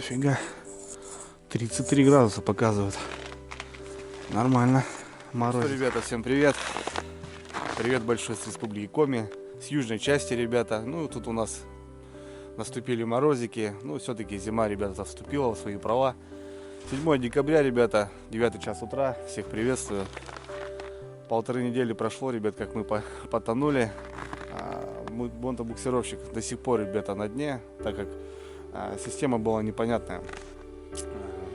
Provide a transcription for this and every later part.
Нафига. 33 градуса показывает. Нормально. Мороз. Ребята, всем привет. Привет большой с Республики Коми. С южной части, ребята. Ну, тут у нас наступили морозики. Ну, все-таки зима, ребята, вступила в свои права. 7 декабря, ребята, 9 час утра. Всех приветствую. 1,5 недели прошло, ребят, как мы потонули. Мотобуксировщик до сих пор, ребята, на дне, так как система была непонятная.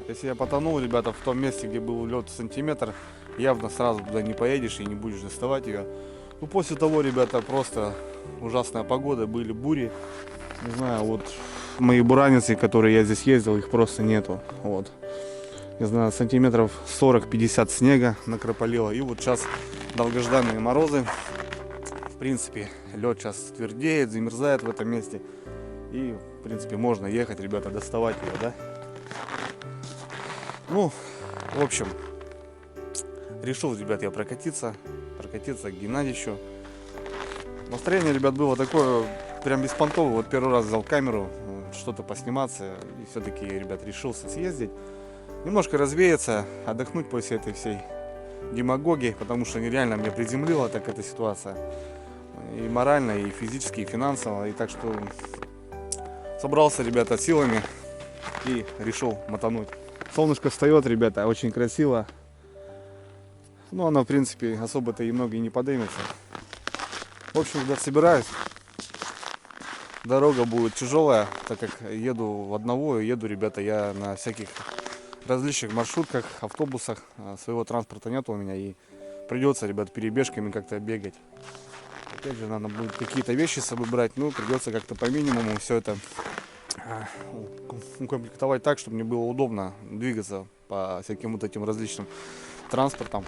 Если я потонул, ребята, в том месте, где был лед сантиметр, явно сразу туда не поедешь и не будешь доставать ее. Ну, после того, ребята, просто ужасная погода, были бури. Не знаю, вот мои бураницы, которые я здесь ездил, их просто нету. Вот. Не знаю, сантиметров 40-50 снега накропалило. И вот сейчас долгожданные морозы. В принципе, лед сейчас твердеет, замерзает в этом месте. И, в принципе, можно ехать, ребята, доставать ее, да? Ну, в общем, решил, ребят, я прокатиться к Геннадьевичу. Настроение, ребят, было такое, прям беспонтовое. Вот первый раз взял камеру, что-то посниматься. И все-таки, ребят, решился съездить. Немножко развеяться, отдохнуть после этой всей демагогии, потому что нереально меня приземлила так эта ситуация. И морально, и физически, и финансово. И так что собрался, ребята, силами и решил мотануть. Солнышко встает, ребята, очень красиво. Но оно, в принципе, особо-то и много и не подымется. В общем, ребят, собираюсь. Дорога будет тяжелая, так как еду в одного, еду, ребята, я на всяких различных маршрутках, автобусах. Своего транспорта нет у меня, и придется, ребят, перебежками как-то бегать. Опять же, надо будет какие-то вещи с собой брать, ну, придется как-то по минимуму все это укомплектовать так, чтобы мне было удобно двигаться по всяким вот этим различным транспортам.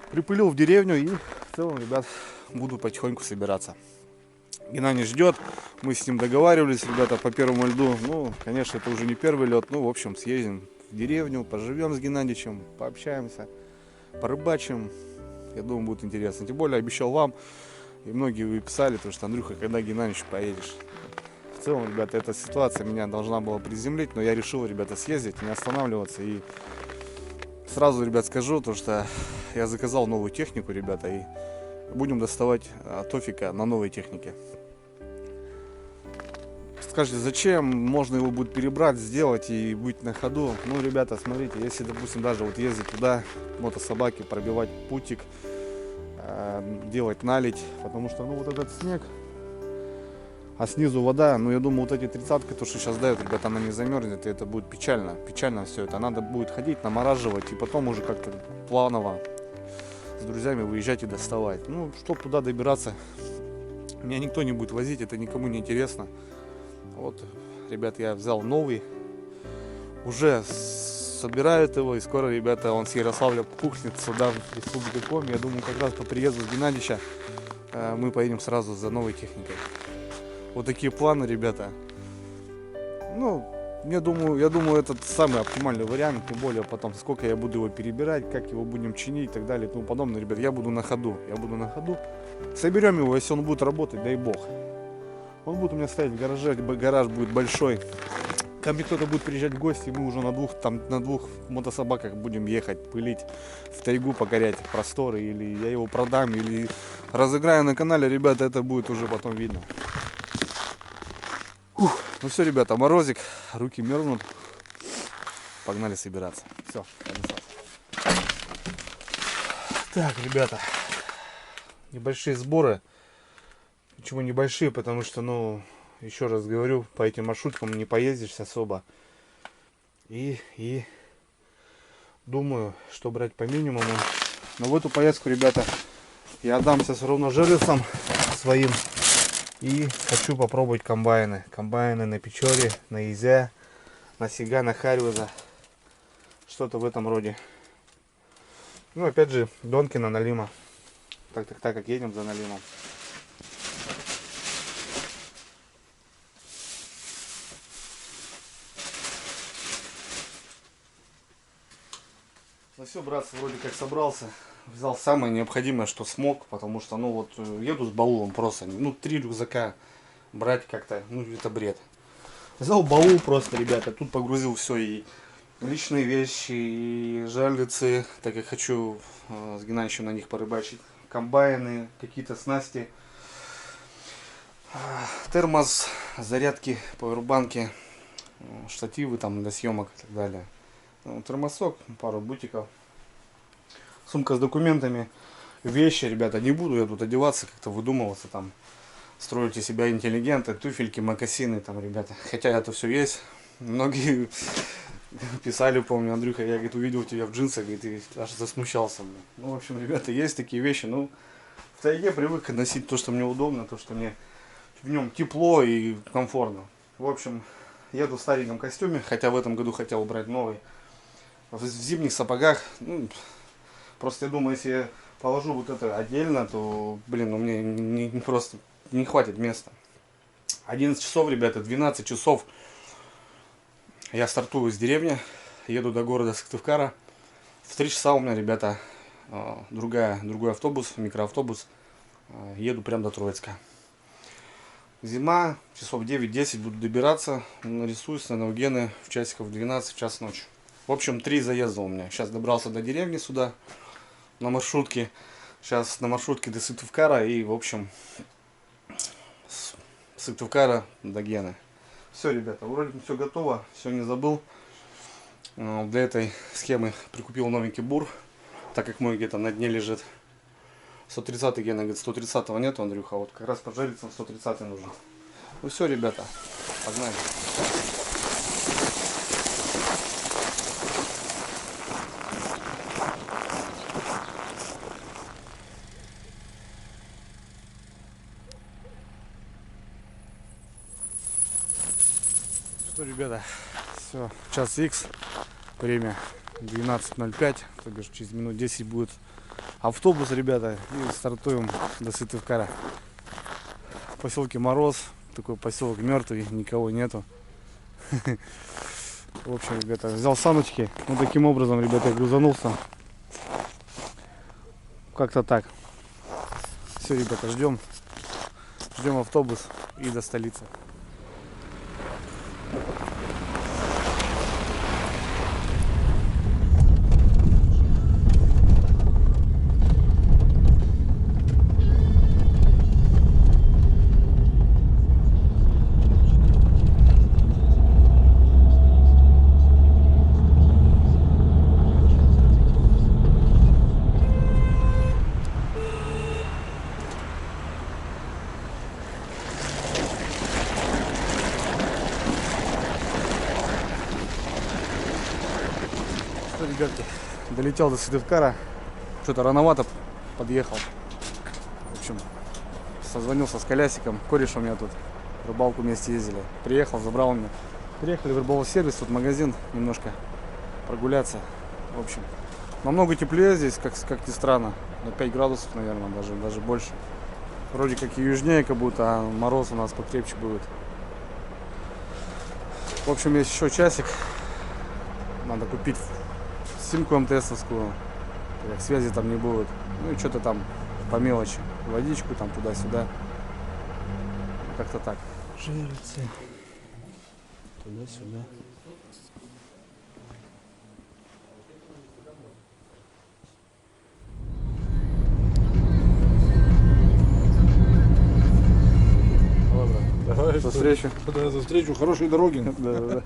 Припылил в деревню и в целом, ребят, буду потихоньку собираться. Геннадий ждет, мы с ним договаривались, ребята, по первому льду. Ну, конечно, это уже не первый лед, ну, в общем, съездим в деревню, поживем с Геннадьевичем, пообщаемся, порыбачим. Я думаю, будет интересно. Тем более, обещал вам, и многие вы писали, потому что, Андрюха, когда, Геннадьевич, поедешь? В целом, ребята, эта ситуация меня должна была приземлить, но я решил, ребята, съездить, не останавливаться. И сразу, ребят, скажу, то, что я заказал новую технику, ребята, и будем доставать тофика на новой технике. Скажите, зачем? Можно его будет перебрать, сделать и быть на ходу. Ну, ребята, смотрите, если, допустим, даже вот ездить туда, мотособаки, пробивать путик, делать наледь, потому что, ну, вот этот снег, а снизу вода, ну, я думаю, вот эти 30-ки, то, что сейчас дают, ребята, она не замерзнет, и это будет печально, печально все это. Надо будет ходить, намораживать, и потом уже как-то планово с друзьями выезжать и доставать. Ну, чтобы туда добираться, меня никто не будет возить, это никому не интересно. Вот, ребят, я взял новый, уже собирают его, и скоро, ребята, он с Ярославля пухнет сюда, в Республику Коми. Я думаю, как раз по приезду с Геннадьевича мы поедем сразу за новой техникой. Вот такие планы, ребята. Ну, я думаю, это самый оптимальный вариант, тем более потом, сколько я буду его перебирать, как его будем чинить и так далее и тому подобное, ребят, я буду на ходу. Соберем его, если он будет работать, дай бог. Он будет у меня стоять в гараже, гараж будет большой. Ко мне кто-то будет приезжать в гости, мы уже на двух мотособаках будем ехать, пылить, в тайгу покорять просторы, или я его продам, или разыграю на канале, ребята, это будет уже потом видно. Ну все, ребята, морозик, руки мерзнут, погнали собираться. Все, понеслась. Так, ребята, небольшие сборы. Почему небольшие? Потому что, ну, еще раз говорю, по этим маршруткам не поездишь особо. И думаю, что брать по минимуму. Но в эту поездку, ребята, я отдамся все равно жерлицам своим. И хочу попробовать комбайны. Комбайны на Печоре, на Изя, на Сига, на Харьваза. Что-то в этом роде. Ну, опять же, Донкина, Налима. Так как едем за Налимом. Ну все, братцы, вроде как собрался. Взял самое необходимое, что смог, потому что, ну вот, еду с баулом просто, ну, 3 рюкзака брать как-то, ну, это бред. Взял баул просто, ребята, тут погрузил все, и личные вещи, и жерлицы, так как хочу с Геннадьевичем на них порыбачить, комбайны, какие-то снасти, термос, зарядки, пауэрбанки, штативы там для съемок и так далее. Термосок, пару бутиков, сумка с документами, вещи, ребята, не буду я тут одеваться, как-то выдумываться там, строить из себя интеллигенты, туфельки, мокасины там, ребята. Хотя это все есть. Многие писали, помню, Андрюха, я, говорит, увидел тебя в джинсах, говорит, и аж засмущался. Ну, в общем, ребята, есть такие вещи. Ну, в тайге привык носить то, что мне удобно, то, что мне в нем тепло и комфортно. В общем, еду в стареньком костюме, хотя в этом году хотел брать новый. В зимних сапогах, ну, просто я думаю, если я положу вот это отдельно, то, блин, ну мне не просто не хватит места. 11 часов, ребята, 12 часов я стартую из деревни, еду до города Сыктывкара. В 3 часа у меня, ребята, другой автобус, микроавтобус. Еду прямо до Троицка. Зима, часов 9-10 буду добираться, нарисуюсь на Наугены в часиков 12, в час ночи. В общем, 3 заезда у меня. Сейчас добрался до деревни сюда на маршрутке. Сейчас на маршрутке до Сыктывкара и, в общем, с Сыктывкара до Гены. Все, ребята, вроде все готово, все не забыл. Для этой схемы прикупил новенький бур, так как мой где-то на дне лежит. 130-й Гена, говорит, 130-го нету, Андрюха, вот как раз поджариться 130-й нужен. Ну все, ребята, погнали. Что, ребята, все, час X, время 12:05, то бишь через минут 10 будет автобус, ребята, и стартуем до Сыктывкара. В поселке Мороз, такой поселок мертвый, никого нету. В общем, ребята, взял саночки, вот таким образом, ребята, я грузанулся. Как-то так. Все, ребята, ждем автобус и до столицы. Ребятки, долетел до Сыктывкара, что-то рановато подъехал. В общем, созвонился с колясиком, кореш у меня тут, рыбалку вместе ездили. Приехал, забрал меня. Приехали в рыболов сервис, тут магазин, немножко прогуляться. В общем, намного теплее здесь, как ни странно, на 5 градусов, наверное, даже больше. Вроде как и южнее, как будто, а мороз у нас покрепче будет. В общем, есть еще часик, надо купить симку МТСовскую, связи там не будет. Ну и что-то там по мелочи. Водичку там туда-сюда. Как-то так. Жерлицы. Туда-сюда. Ладно. Давай. До встречи. Да, за встречу. Хорошей дороги. Да.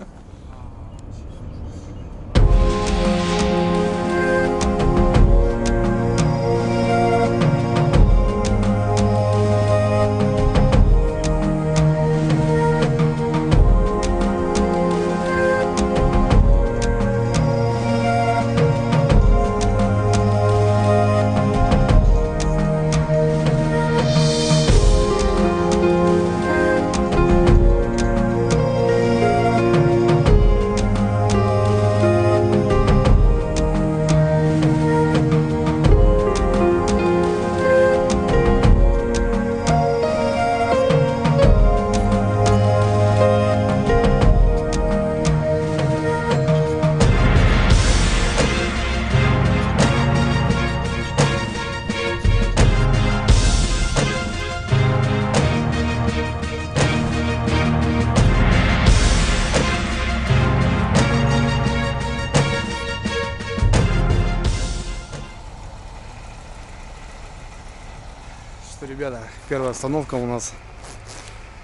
Что, ребята, первая остановка у нас.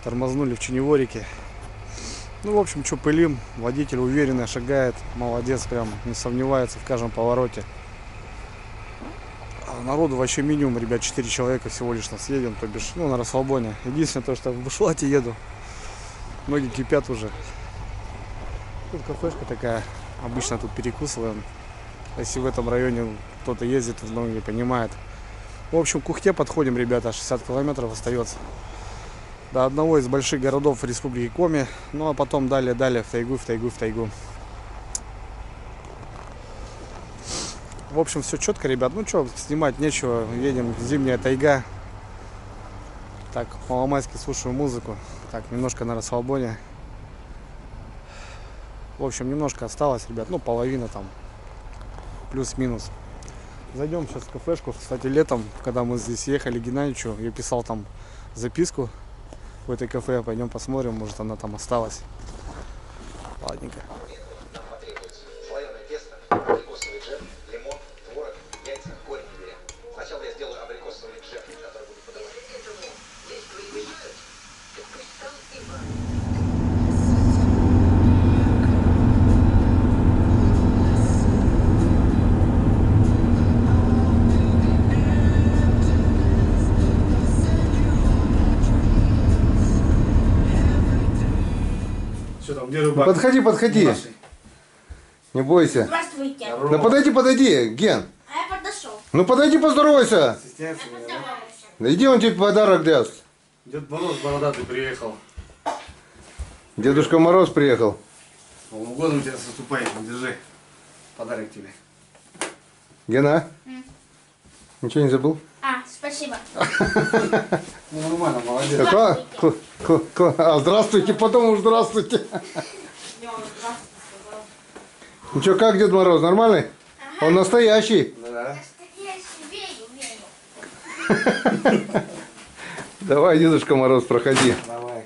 Тормознули в Ченеворике. Ну, в общем, что пылим. Водитель уверенно шагает. Молодец, прям не сомневается в каждом повороте. А народу вообще минимум, ребят, 4 человека всего лишь нас едем, то бишь, ну, на расслабоне. Единственное то, что в бушлате еду. Ноги кипят уже. Тут кафешка такая. Обычно тут перекусываем. Если в этом районе кто-то ездит, то многие понимает. В общем, к Ухте подходим, ребята. 60 километров остается до одного из больших городов Республики Коми. Ну а потом далее в тайгу. В общем, все четко, ребят. Ну что, снимать нечего. Едем, зимняя тайга. Так, по-маломайски слушаю музыку. Так, немножко на расслабоне. В общем, немножко осталось, ребят. Ну, половина там. Плюс-минус. Зайдем сейчас в кафешку. Кстати, летом, когда мы здесь ехали к Геннадьевичу, я писал там записку в этой кафе. Пойдем посмотрим, может она там осталась. Ладненько. Нам потребуется слоеное тесто, абрикосовый джем, лимон, творог, яйца, корень имбиря. Сначала я сделаю абрикосовый джем, который буду подавать. Что там, где рыбак? Подходи. Не бойся. Здравствуйте. Ну подойди, Ген. А я подошел. Ну подойди, поздоровайся. Стесняется меня, да? Да иди, он тебе подарок даст. Дед Мороз бородатый приехал. Дедушка Мороз приехал. Новым годом у тебя наступает. Держи. Подарок тебе. Гена? Ничего не забыл? А, спасибо. Ну нормально, молодец. Здравствуйте, потом уж здравствуйте. Ну что, как Дед Мороз, нормальный? Он настоящий. Да. Верю. Давай, Дедушка Мороз, проходи. Давай.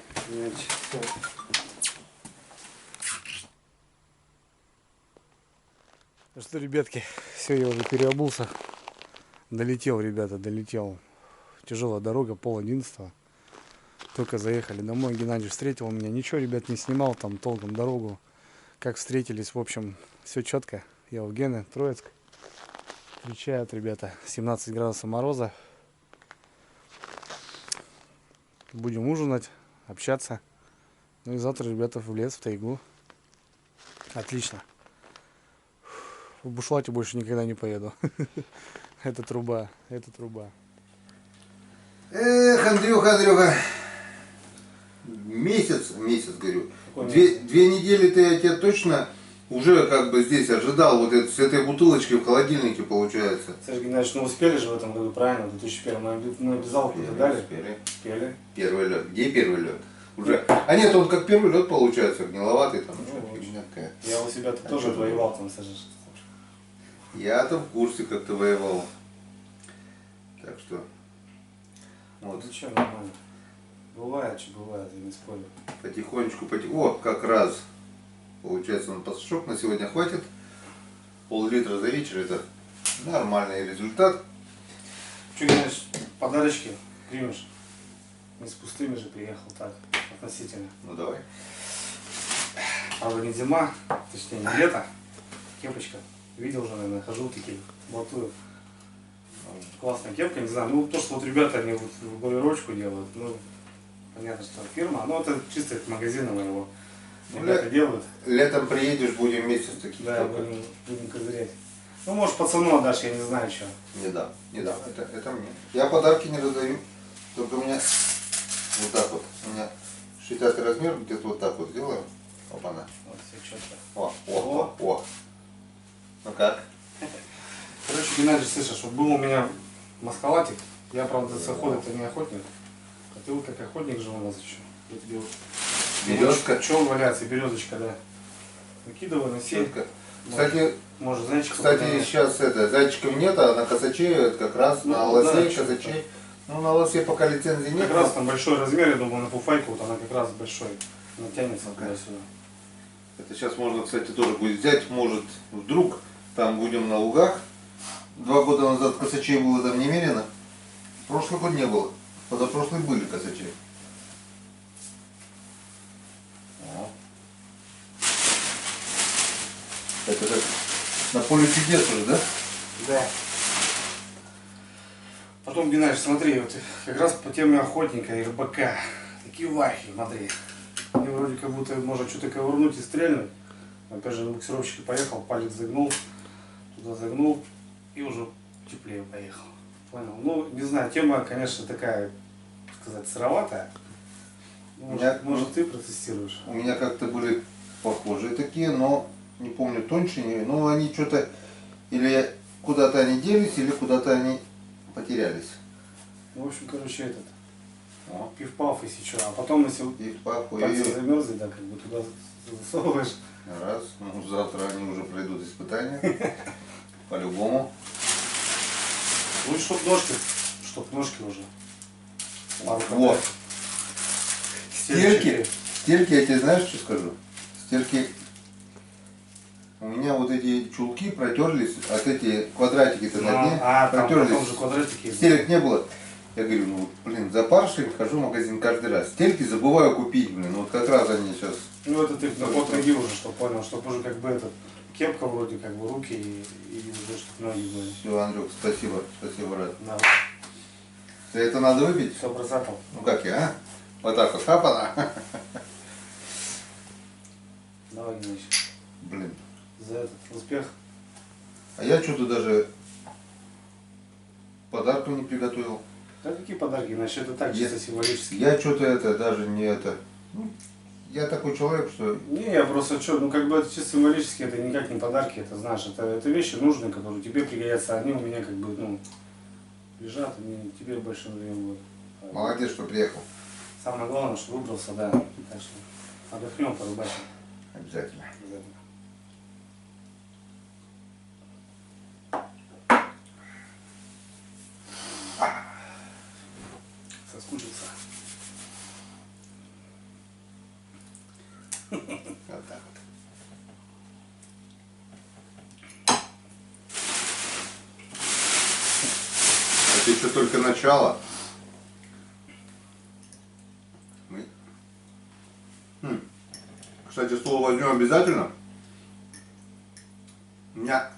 Ну что, ребятки, все, я уже переобулся. Долетел, ребята, долетел. Тяжелая дорога, 10:30. Только заехали домой. Геннадий встретил меня. Ничего, ребят, не снимал там толком дорогу. Как встретились, в общем, все четко. Я у Гены, Троицк. Встречают, ребята, 17 градусов мороза. Будем ужинать, общаться. Ну и завтра, ребята, в лес, в тайгу. Отлично. В бушлате больше никогда не поеду. Это труба, это труба. Эх, Андрюха. Месяц, говорю. Две недели-то я тебя точно уже как бы здесь ожидал. Вот это, с этой бутылочкой в холодильнике получается. Сергей Геннадьевич, ну успели же в этом году, правильно? В 2001 мы обязалку-то дали? Успели. Первый лед. Где первый лед? Уже. А нет, он как первый лед получается, гниловатый там. Ну, фигня такая. Я у себя-то тоже отвоевал там, Сажешь. Я-то в курсе, как ты воевал. Так что. Вот. Ничего, нормально. Бывает, что бывает, я не спорю. Потихонечку. О, как раз. Получается, он пасашок на сегодня хватит. Пол-литра за вечер, это нормальный результат. Что, Геннадьевич, подарочки примешь? Не с пустыми же приехал, так, относительно. Ну давай. Правда, не зима, точнее не лето. Кепочка. Видел же, наверное, хожу такие, блатую. Классная кепка, не знаю, ну то, что вот ребята, они вот в балерочку делают, ну, понятно, что фирма, но это чисто от магазина моего. Ребята делают. Летом приедешь, будем вместе с такими. Да, будем козырять. Ну, может, пацану отдашь, я не знаю, что. Не дам. Это мне. Я подарки не раздаю. Только у меня вот так вот. У меня 60 размер, где-то вот так вот сделаем. Опа-на. Вот все четко. О. Ну как? Короче, Геннадий, слышишь, вот был у меня маскалатик. Я, правда, с охоты-то не охотник. А ты вот как охотник же у нас еще. Я тебе вот... Березка. Что он валяется? Березочка, да. Выкидывай на сеть. Кстати, Может, зайчик. сейчас это, зайчиков нет, а на косачей это как раз Ну, на лосе, да, косачей. Ну, на лосе пока лицензии нет. Как раз там большой размер, я думаю, на пуфайку вот она как раз большой. Натянется туда-сюда. Это сейчас можно, кстати, тоже будет взять. Может, вдруг там будем на лугах. 2 года назад косачей было там немерено. Прошлый год не было. Позапрошлый были косачи. О. Это как на поле чудес уже, да? Да. Потом, Геннадий, смотри, вот как раз по теме охотника и рыбака. Такие вахи, смотри. Мне вроде как будто можно что-то ковырнуть и стрельнуть. Опять же, на буксировщике поехал, палец загнул, туда загнул и уже теплее поехал. Понял? Ну, не знаю, тема, конечно, такая, так сказать, сыроватая. Может, ты протестируешь? У меня как-то были похожие такие, но не помню тоньше, но они что-то или куда-то они делись, или куда-то они потерялись. Ну, в общем, короче, этот. О. Пиф-паф, если что. А потом, если И папу, пальцы и замерзли, да, как бы туда засовываешь. раз, ну завтра они уже пройдут испытания. По-любому. Ну, чтоб ножки уже. Вот. Стельки. Стельки, я тебе знаешь, что скажу? Стельки. У меня вот эти чулки протерлись, от эти квадратики-то на дне там потом протерлись. же квадратики. Стелек не было. Я говорю, ну, блин, за паршей хожу в магазин каждый раз. Стельки забываю купить, блин. Вот как раз они сейчас. Ну, это ты на подходи уже, что понял, чтобы уже как бы этот, кепка вроде как бы руки и уже чтобы ноги были. Все, Андрюк, спасибо. Спасибо, брат. Да, Это надо выпить? 100%. Ну как я, а? Вот так вот, хапана. Давай, Геннадьевич, Блин. за этот успех. А я что-то даже подарков не приготовил. Да какие подарки, иначе это так чисто символически. Я что-то это даже не это. Ну, я такой человек, что Не, я просто что, ну как бы это чисто символически, это никак не подарки, это знаешь, это вещи нужные, которые тебе пригодятся. Они у меня как бы, ну, лежат, они тебе больше время будет. молодец, что приехал. Самое главное, что выбрался, да. Так что отдохнем, порыбачим. Обязательно. Обязательно. Соскучился. Вот так вот. Это еще только начало. Кстати, слово возьмем обязательно. У меня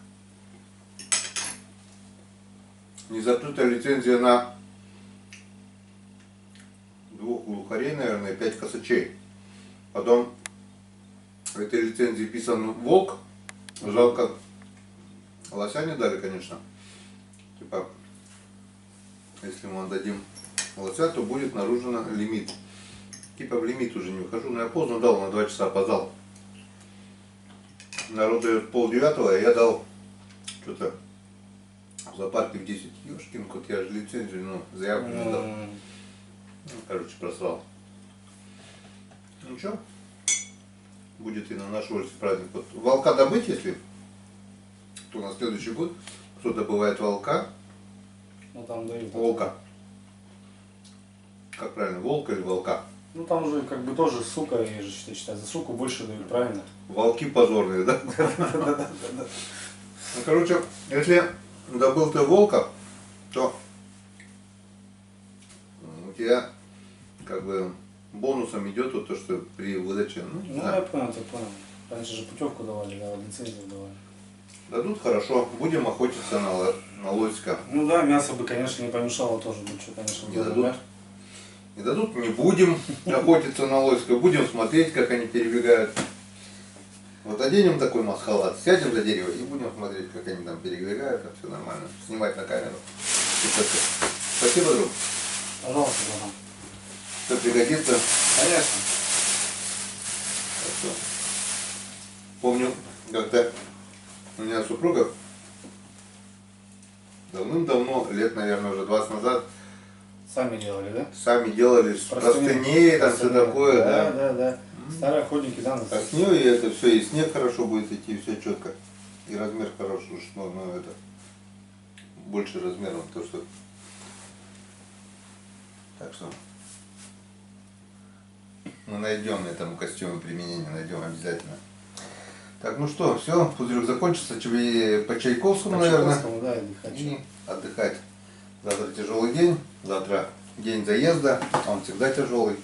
не закрыта лицензия на 2 глухарей, наверное, 5 косачей. Потом в этой лицензии писан волк. Жалко, лося не дали, конечно. Типа, если мы отдадим лося, то будет нарушен лимит. Типа в лимит уже не выхожу, но я поздно дал, на 2 часа опоздал. Народ дает 8:30, а я дал что-то в зоопарке в 10. Ёшкин кот, я же лицензию, ну, заявку не дал. Ну, короче, просрал. Ничего. Будет и на наш Ольский праздник. Вот волка добыть, если, то на следующий год кто добывает волка. Ну там дают. Волка. Как правильно, волка или волка? Ну там уже как бы тоже сука, я же считаю, за суку больше дают, правильно? Волки позорные, да? Ну, короче, если добыл ты волка, то у тебя как бы бонусом идет вот то, что при выдаче, ну, не Ну знаю, я понял, ты понял. Раньше же путевку давали, да, лицензию давали. дадут хорошо, будем охотиться на лосика. Ну да, мясо бы, конечно, не помешало тоже, бы что, конечно, Не было, дадут. да. Не дадут, не будем охотиться на лосика, будем смотреть, как они перебегают. Вот оденем такой масхалат, сядем за дерево и будем смотреть, как они там перебегают, там все нормально, снимать на камеру. Спасибо, друг. Пожалуйста, братан. Все пригодится. Конечно. Хорошо. Помню, как-то у меня супруга давным-давно, лет, наверное, уже 20 назад, Сами делали, да? сами делали с простыней, там все такое, Да, да. да, да. Старые охотники, да, А с нее и это все, и снег хорошо будет идти, все четко. И размер хороший, уж, ну, это больше размером, то что. Так что мы найдем этому костюму применение, найдем обязательно. Так, ну что, все, пузырек закончился, тебе по Чайковскому, наверное, Чайковскому, да, я хочу. и отдыхать. Завтра тяжелый день, завтра день заезда, он всегда тяжелый.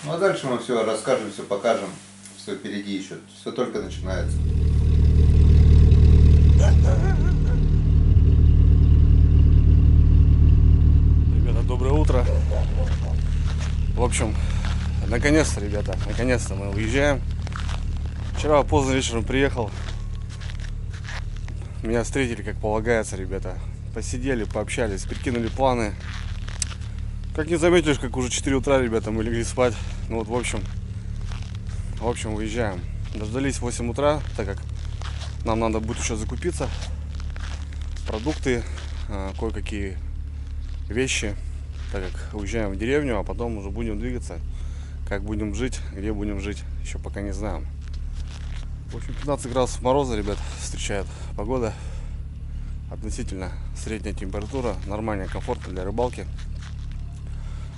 Ну а дальше мы все расскажем, все покажем, все впереди еще, все только начинается. Ребята, доброе утро. В общем, наконец-то, ребята, наконец-то мы уезжаем. Вчера поздно вечером приехал. Меня встретили, как полагается, ребята. Посидели, пообщались, прикинули планы. Как не заметишь, как уже 4 утра, ребята, мы легли спать. Ну вот, в общем, уезжаем. Дождались 8 утра, так как нам надо будет еще закупиться. Продукты, кое-какие вещи, так как уезжаем в деревню, а потом уже будем двигаться. Как будем жить, где будем жить, еще пока не знаем. В общем, 15 градусов мороза, ребят, встречает погода. Относительно средняя температура, нормально, комфортно для рыбалки.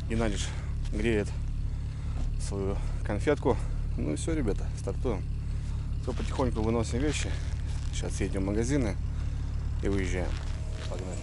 Геннадьевич греет свою конфетку. Ну и все, ребята, стартуем. Все, потихоньку выносим вещи. Сейчас едем в магазины и уезжаем. Погнали.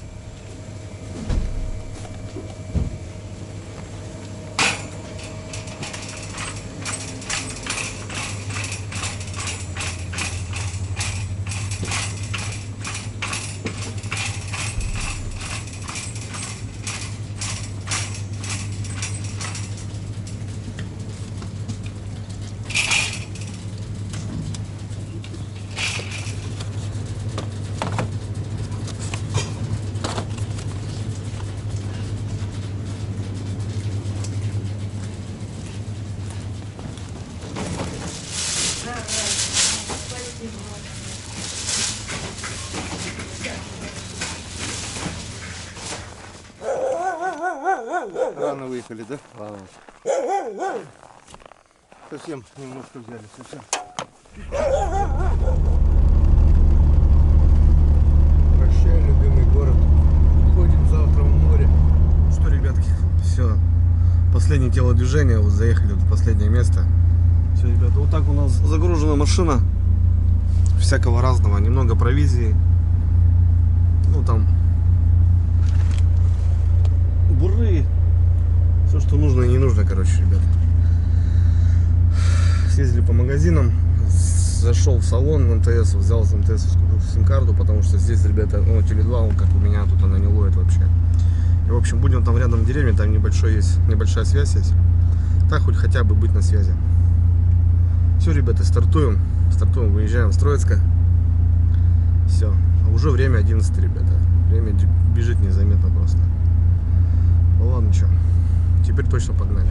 Рано выехали, да? Ладно. Совсем немножко взяли, совсем. Прощай, любимый город. Ходим завтра в море. Что, ребятки, все. Последнее телодвижение, вот заехали в последнее место. Все, ребята, вот так у нас загружена машина. Всякого разного, немного провизии. Ну там буры. Все, что нужно и не нужно, короче, ребят. Съездили по магазинам. Зашел в салон МТС, взял с МТС, купил сим-карту, потому что здесь, ребята, ну, Теле2, как у меня, тут она не ловит вообще. И, в общем, будем там рядом в деревне, там небольшая связь есть. Так хоть хотя бы быть на связи. Все, ребята, стартуем, выезжаем в Троицко. Все, а уже время 11, ребята. Время бежит незаметно просто. Ну ладно, что, теперь точно погнали.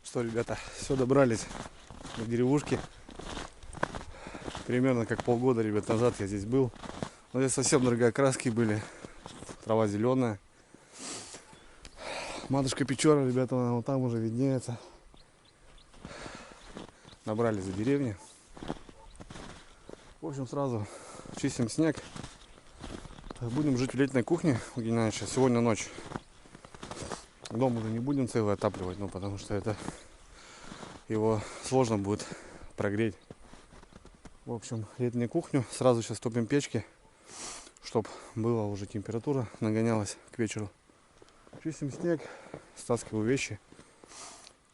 Что, ребята, все, добрались до деревушки. Примерно как полгода, ребят, назад я здесь был. Но здесь совсем другие краски были. Трава зеленая. Матушка Печора, ребята, она вот там уже виднеется. Набрали за деревни. В общем, сразу чистим снег. Будем жить в летней кухне у Геннадьевича. Сегодня ночь. Дом уже не будем целый отапливать, ну потому что это его сложно будет прогреть. В общем, летнюю кухню. Сразу сейчас топим печки, чтобы была уже температура, нагонялась к вечеру. Чистим снег, стаскиваю вещи.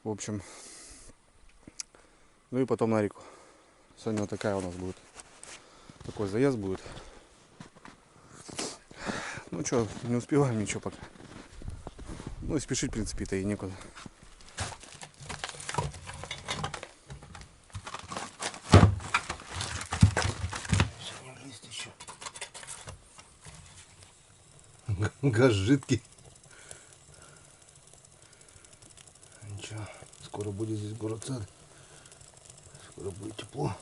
В общем, ну и потом на реку. Сегодня вот такая у нас будет. Такой заезд будет. Ну что, не успеваем ничего пока. Ну и спешить, в принципе-то и некуда. Газ жидкий. Ничего, скоро будет здесь город сад. Скоро будет тепло.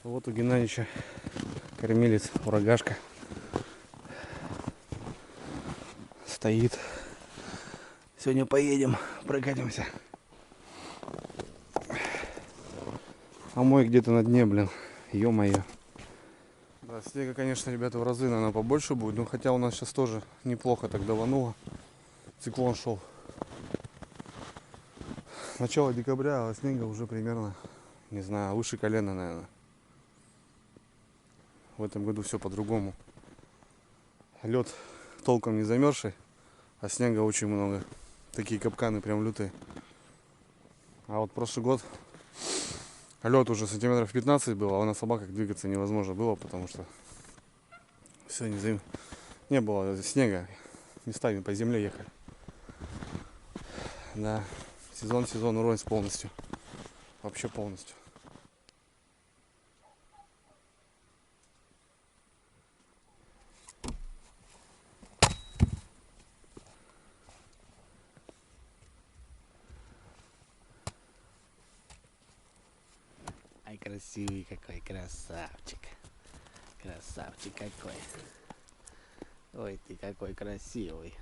Вот у Геннадьевича кормилец, урагашка. Стоит. Сегодня поедем, прокатимся. А мой где-то на дне, блин. Ё-моё. Да, снега, конечно, ребята, в разы, наверное, побольше будет. Но хотя у нас сейчас тоже неплохо так давануло. Циклон шел. Начало декабря, а снега уже примерно, не знаю, выше колена, наверное. В этом году все по-другому. Лед толком не замерзший, а снега очень много. Такие капканы прям лютые. А вот прошлый год лед уже сантиметров 15 был, а на собаках двигаться невозможно было, потому что все не было снега, местами по земле ехали. Да, сезон уронит полностью, вообще полностью. Ай, красивый какой, красавчик. Красавчик какой. Ой, ты какой красивый.